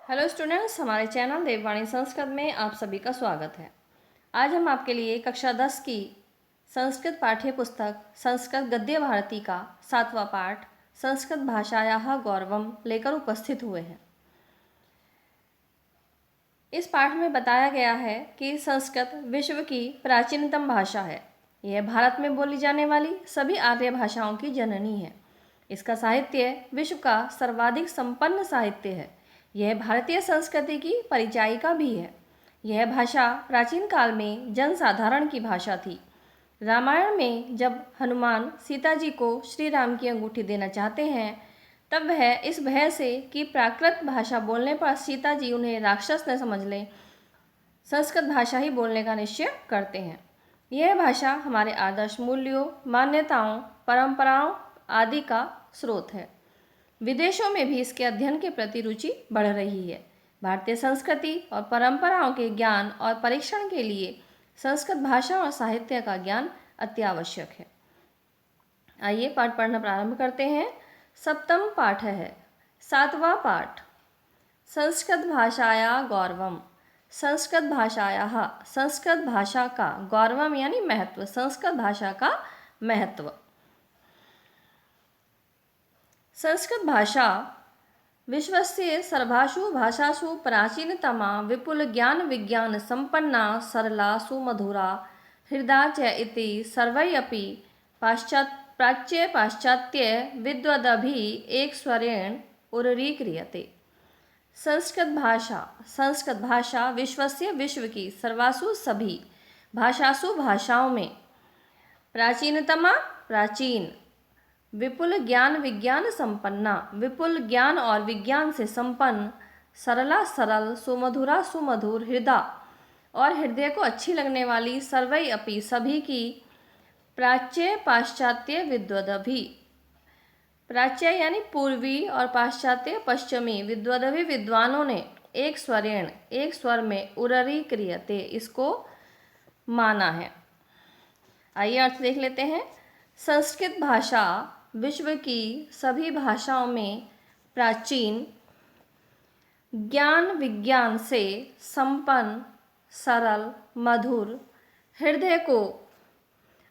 Hello students, हमारे channel देववाणी संस्कृत में आप सभी का स्वागत है। आज हम आपके लिए कक्षा 10 की संस्कृत पाठ्य पुस्तक संस्कृत गद्य भारती का 7वां पाठ संस्कृत भाषायाः गौरवम लेकर उपस्थित हुए हैं। इस पाठ में बताया गया है कि संस्कृत विश्व की प्राचीनतम भाषा है। यह भारत में बोली जाने वाली सभी आर्य भाषाओं की जननी है। इसका साहित्य विश्व का सर्वाधिक संपन्न साहित्य है। यह भारतीय संस्कृति की परिचायिका भी है। यह भाषा प्राचीन काल में जनसाधारण की भाषा थी। रामायण में जब हनुमान सीता जी को श्री राम की अंगूठी देना चाहते हैं, तब वह इस भय से कि प्राकृत भाषा बोलने पर सीता जी उन्हें राक्षस न समझ लें, संस्कृत भाषा ही बोलने का निश्चय करते हैं। यह भाषा हमारे आदर्श मूल्यों, मान्यताओं, परंपराओं आदि का स्रोत है। विदेशों में भी इसके अध्ययन के प्रति रुचि बढ़ रही है। भारतीय संस्कृति और परंपराओं के ज्ञान और परीक्षण के लिए संस्कृत भाषा और साहित्य का ज्ञान अत्यावश्यक है। आइए पाठ पढ़ना प्रारंभ करते हैं। सप्तम पाठ है 7वां पाठ संस्कृत भाषाया गौरवम। संस्कृत भाषाया, संस्कृत भाषा का, गौरवम यानी महत्व, संस्कृत भाषा का महत्व। संस्कृत भाषा विश्वस्य सर्वासु भाषासु प्राचीनतमा विपुल ज्ञान विज्ञान संपन्ना सरला सुमधुरा हृदा च इति सर्वैरपि प्राच्य पाश्चात्य विद्वदभि एक स्वरेण उररीक्रियते। संस्कृत भाषा विश्वस्य, विश्व की, सर्वासु सभी, भाषासु भाषाओं में, प्राचीनतमा प्राचीन, विपुल ज्ञान विज्ञान संपन्ना विपुल ज्ञान और विज्ञान से संपन्न, सरला सरल, सुमधुरा सुमधुर, हृदा और हृदय को अच्छी लगने वाली, सर्वै अपि सभी की, प्राच्य पाश्चात्य विद्वदभि, प्राच्य यानी पूर्वी और पाश्चात्य पश्चिमी, विद्वदभि विद्वानों ने, एक स्वरेण एक स्वर में, उररी क्रियते इसको माना है। आइए अर्थ देख लेते हैं। संस्कृत भाषा विश्व की सभी भाषाओं में प्राचीन, ज्ञान विज्ञान से संपन्न, सरल, मधुर, हृदय को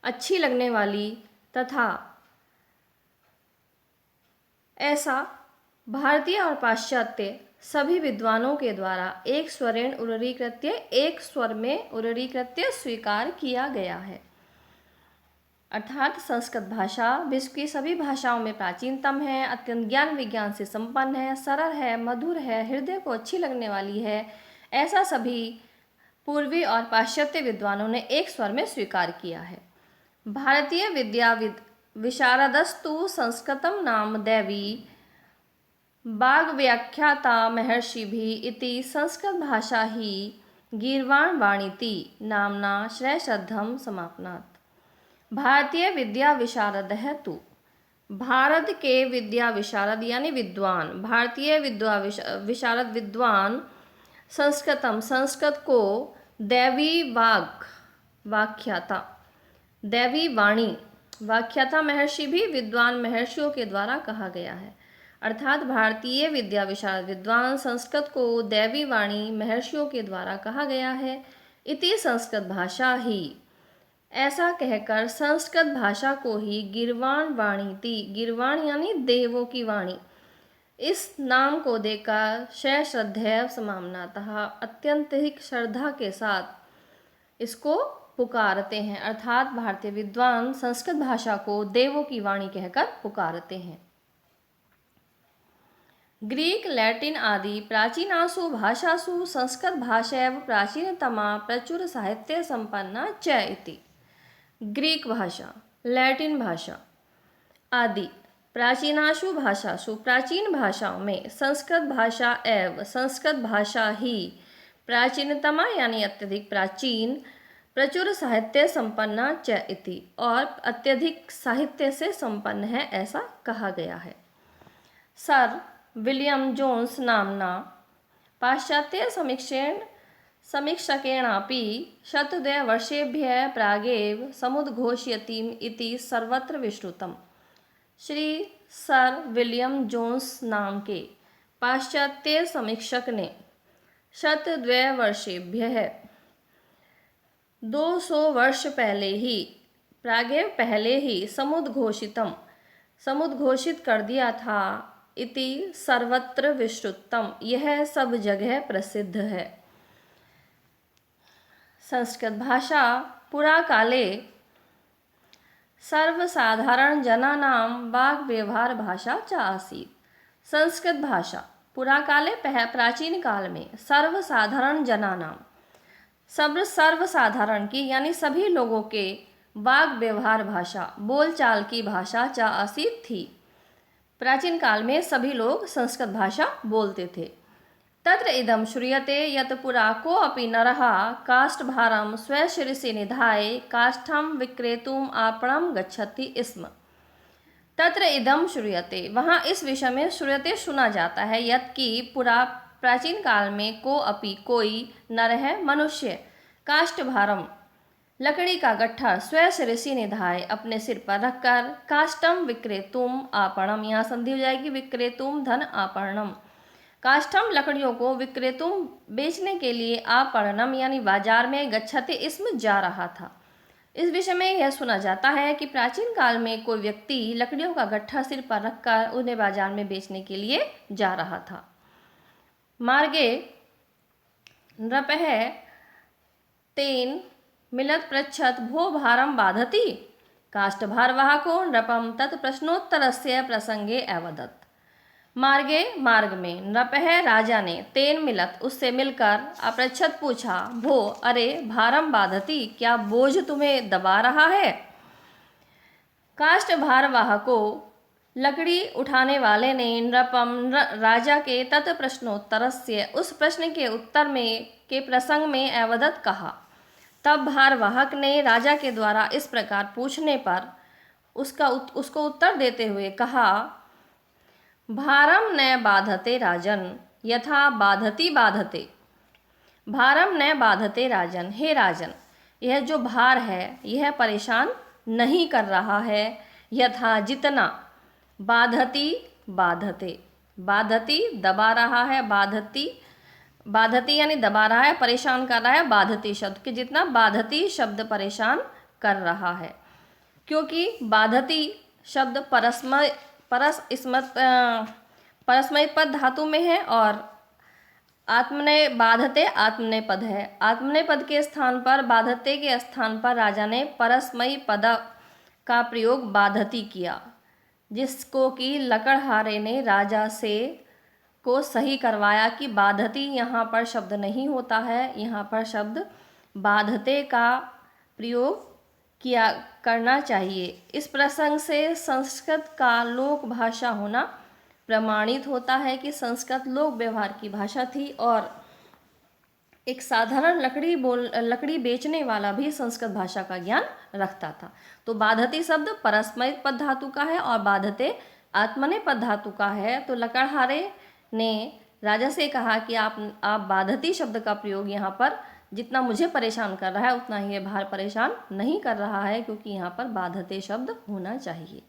अच्छी लगने वाली तथा ऐसा भारतीय और पाश्चात्य सभी विद्वानों के द्वारा एक स्वरेण उररीकृत्य, एक स्वर में उररीकृत्य स्वीकार किया गया है। अर्थात संस्कृत भाषा विश्व की सभी भाषाओं में प्राचीनतम है, अत्यंत ज्ञान विज्ञान से संपन्न है, सरल है, मधुर है, हृदय को अच्छी लगने वाली है, ऐसा सभी पूर्वी और पाश्चात्य विद्वानों ने एक स्वर में स्वीकार किया है। भारतीय विद्याविद विशारदस्तु संस्कृतम नाम दैवी वाग्व्याख्याता महर्षि भी इति संस्कृत भाषा ही गीर्वाण वाणीति नामना श्रेयश्रद्धम समापनात्। भारतीय विद्या विशारद है तू, भारत के विद्या विशारद यानी विद्वान, भारतीय विद्या विशारद विद्वान, संस्कृतम संस्कृत को, दैवी वाग व्याख्याता, दैवी वाणी व्याख्याता महर्षि भी विद्वान महर्षियों के द्वारा कहा गया है। अर्थात भारतीय विद्या विशारद विद्वान संस्कृत को दैवी वाणी महर्षियों के द्वारा कहा गया है। इति संस्कृत भाषा ही, ऐसा कहकर संस्कृत भाषा को ही गिरवाण वाणी थी, गिरवाण यानी देवों की वाणी, इस नाम को देकर शय श्रद्धेव समामनातः अत्यंत ही श्रद्धा के साथ इसको पुकारते हैं। अर्थात भारतीय विद्वान संस्कृत भाषा को देवों की वाणी कहकर पुकारते हैं। ग्रीक, लैटिन आदि प्राचीनासु भाषासु संस्कृत भाषैव प्राचीनतमा प्रचुर साहित्य संपन्ना च इति। ग्रीक भाषा, लैटिन भाषा आदि प्राचीनासु भाषासु प्राचीन भाषाओं में संस्कृत भाषा एवं संस्कृत भाषा ही प्राचीनतमा यानी अत्यधिक प्राचीन, प्रचुर साहित्य संपन्ना च इति और अत्यधिक साहित्य से संपन्न है, ऐसा कहा गया है। सर विलियम जोन्स नामना पाश्चात्य समीक्षकेणापि शतद्वयवर्षेभ्यः प्रागेव समुद्घोषयति इति सर्वत्र विश्रुतम्। श्री सर विलियम जोन्स नाम के पाश्चात्य समीक्षक ने 102 वर्षेभ्यः 200 वर्ष पहले ही समुद्घोषित कर दिया था इति सर्वत्र विश्रुतम, यह सब जगह प्रसिद्ध है। संस्कृत भाषा पुराकाले सर्वसाधारण जनानां वाग् व्यवहार भाषा च आसीत्। संस्कृत भाषा पुराकाले प्राचीन काल में सर्वसाधारण जनानां, सर्वसाधारण की यानी सभी लोगों के वाग् व्यवहार भाषा बोलचाल की भाषा च आसीत् थी। प्राचीन काल में सभी लोग संस्कृत भाषा बोलते थे। तत्र इदं श्रूयते यत् पुरा कोऽपि नरः काष्ठभारं स्वशिरसि निधाय काष्ठं विक्रेतुम् आपणं गच्छति स्म। तत्र इदं श्रूयते, वहाँ इस विषय में श्रूयते सुना जाता है, यत् कि पुरा प्राचीन काल में कोई नर है मनुष्य काष्ठभारम लकड़ी का गट्ठा स्वशिरसि निधाय अपने सिर पर रखकर काष्ठम विक्रेतुम आपणम, यहाँ संधि हो जाएगी विक्रेतुम धन आपणम, काष्ठम लकड़ियों को विक्रेतुम बेचने के लिए आपणम यानी बाजार में गच्छति इसमें जा रहा था। इस विषय में यह सुना जाता है कि प्राचीन काल में कोई व्यक्ति लकड़ियों का गट्ठा सिर पर रखकर उन्हें बाजार में बेचने के लिए जा रहा था। मार्गे नृपः तेन मिलत पृच्छत भो भारम बाधति, काष्ठभारवाहको नृपम तत् प्रश्नोत्तरस्य प्रसंगे अवदत्। मार्ग में नृपः राजा ने तेन मिलत उससे मिलकर अपृच्छत पूछा, भो अरे भारम बाधति, क्या बोझ तुम्हें दबा रहा है। काष्ठभारवाहको लकड़ी उठाने वाले ने नृपम राजा के तत् प्रश्नोत्तरस्य उस प्रश्न के उत्तर में के प्रसंग में अवदत कहा। तब भारवाहक ने राजा के द्वारा इस प्रकार पूछने पर उसको उत्तर देते हुए कहा, भारम न बाधते राजन यथा बाधति बाधते। भारम न बाधते राजन, हे राजन यह जो भार है यह परेशान नहीं कर रहा है, यथा जितना बाधति बाधते, बाधति दबा रहा है, बाधति यानी दबा रहा है, परेशान कर रहा है बाधति शब्द के जितना बाधति शब्द परेशान कर रहा है। क्योंकि बाधति शब्द परस्मय पद धातु में है और आत्मनेय बाधते आत्मनेय पद है। आत्मनेय पद के स्थान पर बाधते के स्थान पर राजा ने परस्मय पद का प्रयोग बाधति किया, जिसको कि लकड़हारे ने राजा से को सही करवाया कि बाधति यहाँ पर शब्द नहीं होता है, यहाँ पर शब्द बाधते का प्रयोग करना चाहिए। इस प्रसंग से संस्कृत का लोक भाषा होना प्रमाणित होता है कि संस्कृत लोक व्यवहार की भाषा थी और एक साधारण लकड़ी बेचने वाला भी संस्कृत भाषा का ज्ञान रखता था। तो बाधति शब्द परस्मय पद धातु का है और बाधते आत्मनेय पद धातु का है। तो लकड़हारे ने राजा से कहा कि आप बाधति शब्द का प्रयोग यहाँ पर जितना मुझे परेशान कर रहा है उतना ही भार परेशान नहीं कर रहा है, क्योंकि यहाँ पर बाधते शब्द होना चाहिए।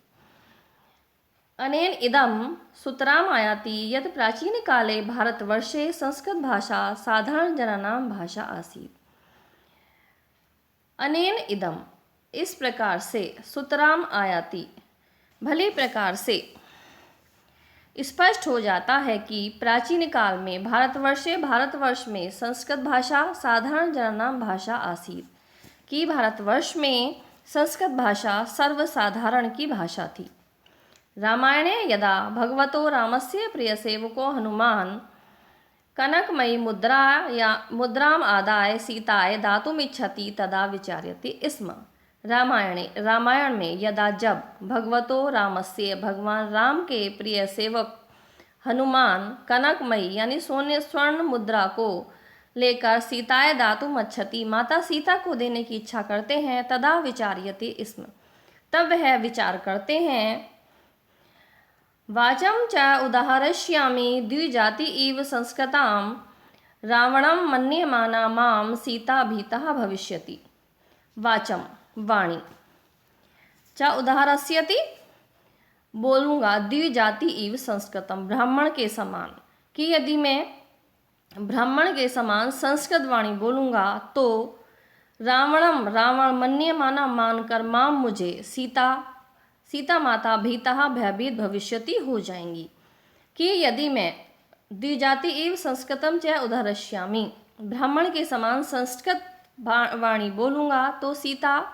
अनेन इदं सूत्रम आयाति यत् प्राचीन काले भारतवर्षे संस्कृत भाषा साधारण जनानां भाषा आसीत्। अनेन इदं इस प्रकार से सूत्रम आयाति भली प्रकार से स्पष्ट हो जाता है कि प्राचीन काल में भारतवर्ष में संस्कृत भाषा साधारण जनानां भाषा आसीत्, कि भारतवर्ष में संस्कृत भाषा सर्वसाधारण की भाषा थी। रामायणे यदा भगवतो रामस्य प्रियसेवको हनुमान कनकमयी मुद्राम आदाय सीताय दातुमिच्छति तदा विचार्यति स्म। रामायण में यदा जब भगवतो रामस्य भगवान राम के प्रिय सेवक हनुमान कनकमयी यानी सोने स्वर्ण मुद्रा को लेकर सीताय दातुमिच्छति माता सीता को देने की इच्छा करते हैं, तदा विचार्यते स्म तब वह विचार करते हैं। वाचम च उदाहरष्यामि द्विजाति इव संस्कृतां रावणं मन्यमाना मां सीता भीतः भविष्यति। वाचम वाणी च उदाहरस्यति बोलूँगा द्विजाति इव संस्कृतम ब्राह्मण के समान कि यदि मैं ब्राह्मण के समान संस्कृत वाणी बोलूँगा तो रावण मन्यमाना मानकर माम मुझे सीता माता भीता भयभीत भविष्यति हो जाएंगी। कि यदि मैं द्विजाति एवं संस्कृतम च उद्धरष्यामि, ब्राह्मण के समान संस्कृत वाणी बोलूँगा तो सीता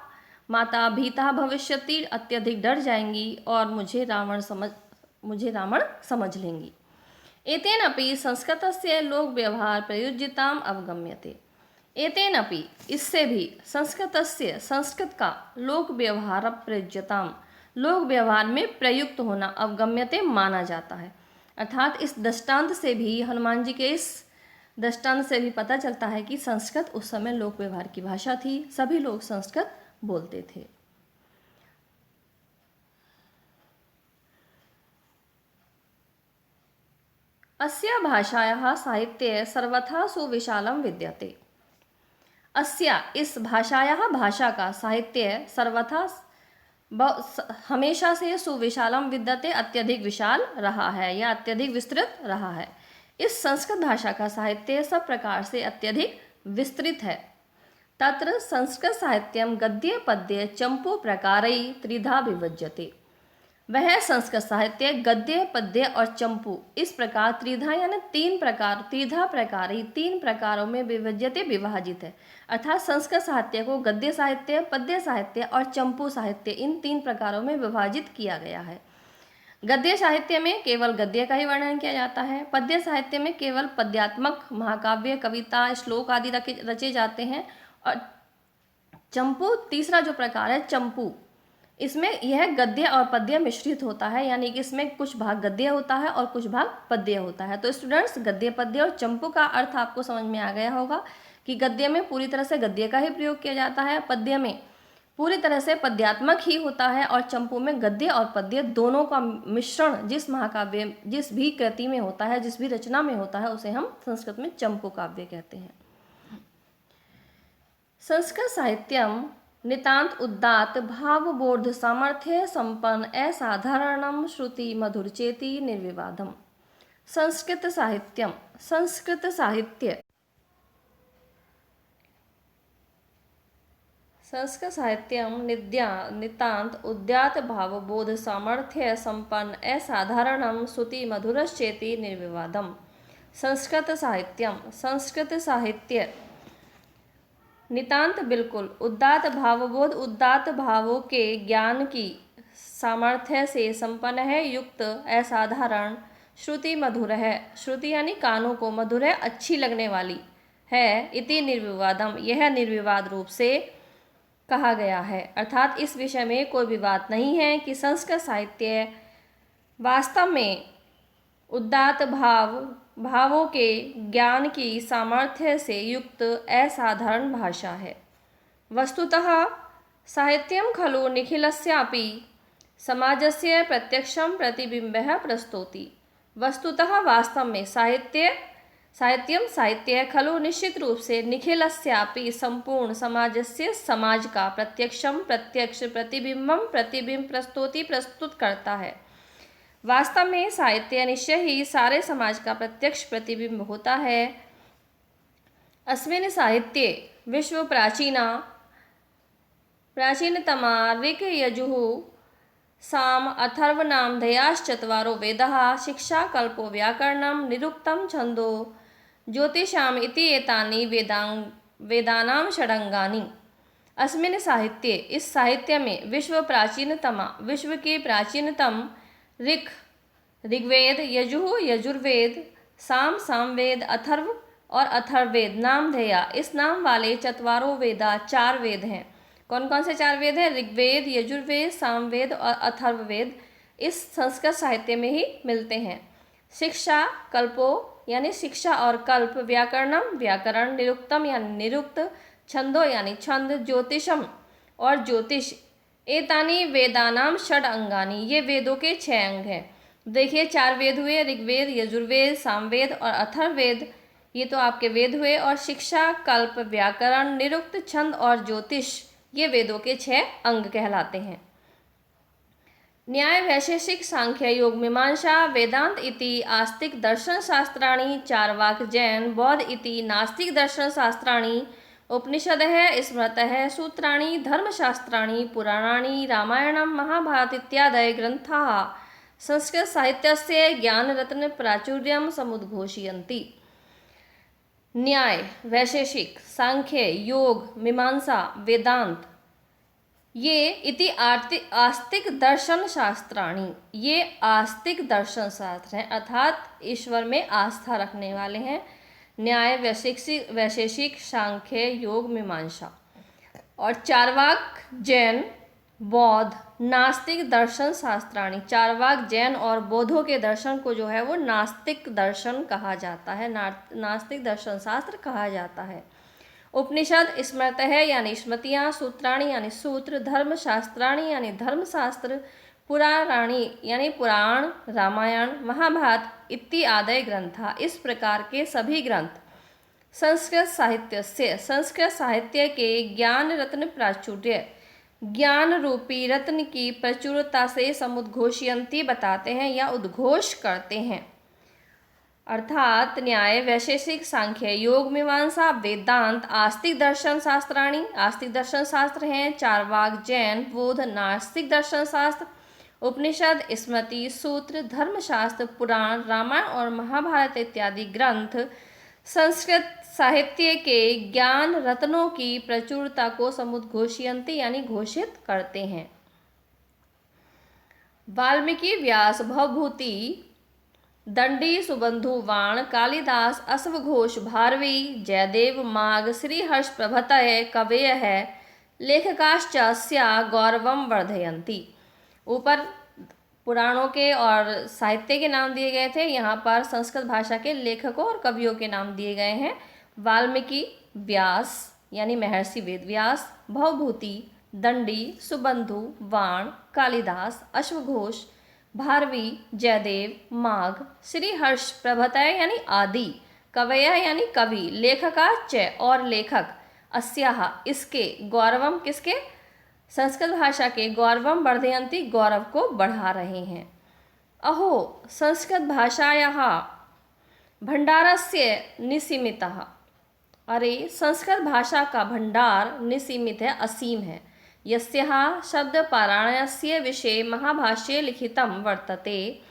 माता भीता भविष्यति अत्यधिक डर जाएंगी और मुझे रावण समझ लेंगी। एतेनपि संस्कृतस्य लोक व्यवहार प्रयुज्यताम अवगम्यते। एतेनपि इससे भी संस्कृत का लोक व्यवहार प्रयुज्यताम लोक व्यवहार में प्रयुक्त होना अवगम्यते माना जाता है। अर्थात इस दृष्टांत से भी, हनुमान जी के इस दृष्टांत से भी पता चलता है कि संस्कृत उस समय लोक व्यवहार की भाषा थी, सभी लोग संस्कृत बोलते थे। अस्या भाषायाः साहित्ये सर्वथा सुविशालं विद्यते। अस्या इस भाषायाः भाषा का साहित्य सर्वथा हमेशा से सुविशालम विद्यते अत्यधिक विशाल रहा है या अत्यधिक विस्तृत रहा है। इस संस्कृत भाषा का साहित्य सब प्रकार से अत्यधिक विस्तृत है। तत्र संस्कृत साहित्यम गद्य पद्य चंपू प्रकारई त्रिधा विभज्यते। वह संस्कृत साहित्य गद्य पद्य और चंपू इस प्रकार त्रिधा यानी त्रिधा प्रकारी तीन प्रकारों में विभाजित है। अर्थात संस्कृत साहित्य को गद्य साहित्य, पद्य साहित्य और चंपू साहित्य इन तीन प्रकारों में विभाजित किया गया है। गद्य साहित्य में केवल गद्य का ही वर्णन किया जाता है। पद्य साहित्य में केवल पद्यात्मक महाकाव्य, कविता, श्लोक आदि रचे जाते हैं। और चंपू तीसरा जो प्रकार है चंपू, इसमें यह गद्य और पद्य मिश्रित होता है, यानी कि इसमें कुछ भाग गद्य होता है और कुछ भाग पद्य होता है। तो स्टूडेंट्स, गद्य पद्य और चंपू का अर्थ आपको समझ में आ गया होगा कि गद्य में पूरी तरह से गद्य का ही प्रयोग किया जाता है, पद्य में पूरी तरह से पद्यात्मक ही होता है और चंपू में गद्य और पद्य दोनों का मिश्रण जिस महाकाव्य, जिस भी कृति में होता है, जिस भी रचना में होता है, उसे हम संस्कृत में चंपू काव्य कहते हैं। संस्कृत साहित्यम नितांत उदात्त भावबोध सामर्थ्य संपन्न असाधारणम श्रुति मधुरचेति निर्विवादम। संस्कृत साहित्यम, संस्कृत साहित्य, संस्कृत साहित्यम नितांत उदात्त भावबोध सामर्थ्य संपन्न असाधारणम श्रुति मधुरश्चेति निर्विवादम। संस्कृत साहित्यम, संस्कृत साहित्य नितांत बिल्कुल उदात्त भावबोध, उदात्त भावों के ज्ञान की सामर्थ्य से संपन्न है, युक्त, असाधारण, श्रुति मधुर है, श्रुति यानी कानों को, मधुर है अच्छी लगने वाली है, इति निर्विवादम यह निर्विवाद रूप से कहा गया है। अर्थात इस विषय में कोई विवाद नहीं है कि संस्कृत साहित्य वास्तव में उदात्त भावों के ज्ञान की सामर्थ्य से युक्त असाधारण भाषा है। वस्तुतः साहित्यम खलु निखिलस्यापि समाजस्य प्रत्यक्षं प्रतिबिंबः प्रस्तौति। वस्तुतः वास्तव में साहित्य खलु निश्चित रूप से निखिलस्यापि संपूर्ण समाजस्य समाज का प्रत्यक्ष प्रतिबिंब प्रस्तौति प्रस्तुत करता है। वास्तव में साहित्य निश्चय ही सारे समाज का प्रत्यक्ष प्रतिबिंब होता है। अस्मिन् साहित्ये विश्व प्राचीनतमा ऋक् यजुः साम अथर्व नामधेयाश्चत्वारो वेदाः शिक्षा कल्पो व्याकरणं निरुक्तं छन्दो ज्योतिषाम इति एतानि वेदानां षडंगानि। अस्मिन् साहित्ये, इस साहित्य में विश्व के प्राचीनतम ऋग्वेद, यजुर्वेद, सामवेद, अथर्व और अथर्ववेद नामधेया इस नाम वाले चत्वारों वेदा 4 वेद हैं। कौन कौन से 4 वेद हैं? ऋग्वेद, यजुर्वेद, सामवेद और अथर्ववेद इस संस्कृत साहित्य में ही मिलते हैं। शिक्षा कल्पो यानी शिक्षा और कल्प, व्याकरण, निरुक्तम यानी निरुक्त, छंदो यानी छंद, ज्योतिषम और ज्योतिष, एतानी वेदानाम षड अंगानी ये वेदों के 6 अंग हैं। देखिए 4 वेद हुए, ऋग्वेद, यजुर्वेद, सामवेद और अथर्ववेद, ये तो आपके वेद हुए। और शिक्षा, कल्प, व्याकरण, निरुक्त, छंद और ज्योतिष ये वेदों के 6 अंग कहलाते हैं। न्याय वैशेषिक सांख्य योग मीमांसा वेदांत इति आस्तिक दर्शन शास्त्राणि चार्वाक जैन बौद्ध इति नास्तिक दर्शन शास्त्राणि उपनिषदः स्मृतः सूत्राणि धर्मशास्त्राणि पुराणानि रामायणं महाभारत इत्यादयः ग्रन्थाः संस्कृत साहित्यस्य ज्ञानरत्न प्राचुर्यं समुद्घोषयन्ति। न्याय वैशेषिक सांख्य योग मीमांसा वेदांत ये इति आस्तिक दर्शन शास्त्राणि, ये आस्तिक दर्शन शास्त्र हैं अर्थात ईश्वर में आस्था रखने वाले हैं। न्याय वैशेषिक सांख्य योग मीमांसा और चार्वाक जैन बौद्ध नास्तिक दर्शन शास्त्राणि, चार्वाक जैन और बौद्धों के दर्शन को जो है वो नास्तिक दर्शन कहा जाता है, नास्तिक दर्शन शास्त्र कहा जाता है। उपनिषद स्मृतः यानी स्मृतियाँ, सूत्राणि यानी सूत्र, धर्मशास्त्राणि यानी धर्मशास्त्र, पुराणानि यानी पुराण, रामायण, महाभारत इत्यादि ग्रंथा, इस प्रकार के सभी ग्रंथ संस्कृत साहित्य के ज्ञान रत्न प्राचुर्य, ज्ञान रूपी रत्न की प्रचुरता से समुद्घोषयन्ति बताते हैं या उद्घोष करते हैं। अर्थात न्याय वैशेषिक सांख्य योग मीमांसा वेदांत आस्तिक दर्शन शास्त्राणि, आस्तिक दर्शन शास्त्र हैं, चार्वाक जैन बौद्ध नास्तिक दर्शन शास्त्र, उपनिषद स्मृति सूत्र धर्मशास्त्र पुराण रामायण और महाभारत इत्यादि ग्रंथ संस्कृत साहित्य के ज्ञान रत्नों की प्रचुरता को समुद्घोषयन्ति यानी घोषित करते हैं। वाल्मीकि व्यास भवभूति दंडी सुबंधु वाण कालिदास अश्वघोष भारवी जयदेव माघ श्रीहर्ष प्रभृतय कवयः लेखकाश्च अस्या गौरवं वर्धयन्ति। ऊपर पुराणों के और साहित्य के नाम दिए गए थे, यहाँ पर संस्कृत भाषा के लेखकों और कवियों के नाम दिए गए हैं। वाल्मीकि व्यास यानी महर्षि वेदव्यास, भवभूति दंडी सुबंधु वाण कालिदास अश्वघोष भारवी जयदेव माघ श्रीहर्ष प्रभृतय यानी आदि, कवयः यानी कवि, लेखकाश्च और लेखक, अस्याः इसके, गौरवम किसके, संस्कृत भाषा के, गौरवम वर्धयन्ति गौरव को बढ़ा रहे हैं। अहो संस्कृत भाषायाः भंडारस्य निसीमितः, अरे संस्कृत भाषा का भंडार निसीमित है, असीम है। यस्याः शब्दपारायणस्य विषये महाभाष्ये लिखितं वर्तते,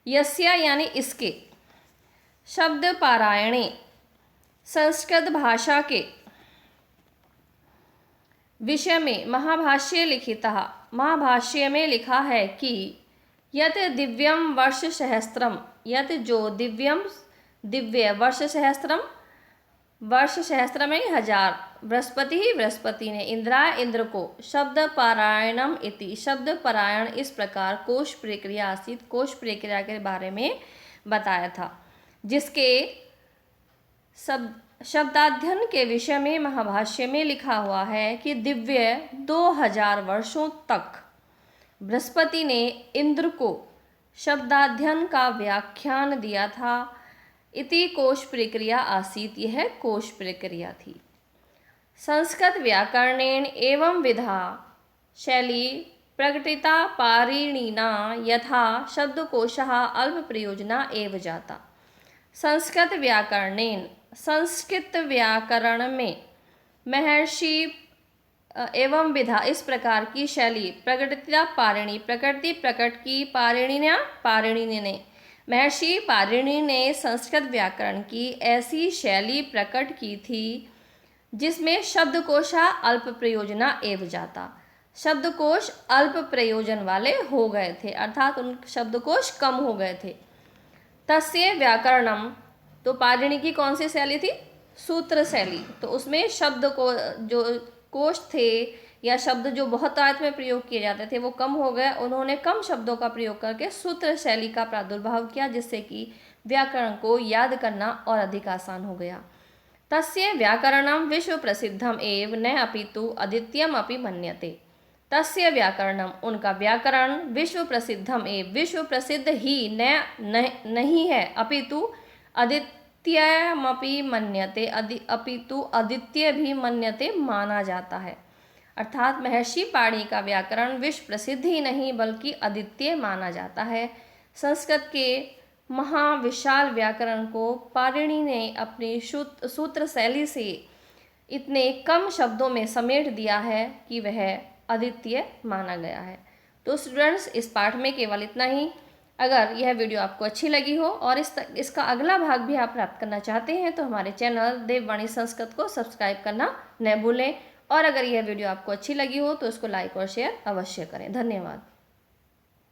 यस्य यानी इसके, शब्दपारायणे संस्कृत भाषा के विषय में महाभाष्य लिखितः, महाभाष्य में लिखा है कि यत दिव्यम वर्ष सहस्त्रम, यत जो दिव्य वर्ष सहस्त्रम, वर्ष सहस्त्र में 1000, बृहस्पति ही बृहस्पति ने, इंद्राय इंद्र को, शब्द पारायणम इति शब्द पारायण इस प्रकार कोश प्रक्रिया आसित, कोश प्रक्रिया के बारे में बताया था, जिसके शब्दाध्ययन के विषय में महाभाष्य में लिखा हुआ है कि दिव्य 2000 वर्षों तक बृहस्पति ने इंद्र को शब्दाध्ययन का व्याख्यान दिया था। इति कोश प्रक्रिया आसीत, यह कोश प्रक्रिया थी। संस्कृत व्याकरणेन एवं विधा शैली प्रकटिता पाणिनिना यथा शब्दकोशः अल्प प्रयोजना एव जाता। संस्कृत व्याकरणेन, संस्कृत व्याकरण में महर्षि एवं विधा इस प्रकार की शैली प्रकटिता पाणिनि, प्रकृति प्रकट की पाणिनि ने, महर्षि पाणिनि ने संस्कृत व्याकरण की ऐसी शैली प्रकट की थी जिसमें शब्दकोशा अल्प प्रयोजना एव जाता, शब्दकोश अल्प प्रयोजन वाले हो गए थे, अर्थात उन शब्दकोश कम हो गए थे। तस्य व्याकरणम, तो पाणिनि की कौन सी शैली थी, सूत्र शैली, तो उसमें शब्द को जो कोश थे या शब्द जो बहुत आयत में प्रयोग किए जाते थे वो कम हो गए, उन्होंने कम शब्दों का प्रयोग करके सूत्र शैली का प्रादुर्भाव किया, जिससे कि व्याकरण को याद करना और अधिक आसान हो गया। तस्य व्याकरणम विश्व प्रसिद्धम एव न अपितु अद्वितीयम अपि मन्यते। तस्य व्याकरणम, उनका व्याकरण विश्व प्रसिद्धम एव, विश्व प्रसिद्ध ही नहीं है, अपितु अद्वितीयमपि मन्यते, अपितु अद्वितीय भी मन्यते माना जाता है। अर्थात महर्षि पाणिनि का व्याकरण विश्व प्रसिद्ध ही नहीं बल्कि अद्वितीय माना जाता है। संस्कृत के महाविशाल व्याकरण को पाणिनि ने अपनी सूत्र शैली से इतने कम शब्दों में समेट दिया है कि वह अद्वितीय माना गया है। तो स्टूडेंट्स, इस पाठ में केवल इतना ही। अगर यह वीडियो आपको अच्छी लगी हो और इसका अगला भाग भी आप प्राप्त करना चाहते हैं तो हमारे चैनल देववाणी संस्कृत को सब्सक्राइब करना न भूलें। और अगर यह वीडियो आपको अच्छी लगी हो तो इसको लाइक और शेयर अवश्य करें। धन्यवाद।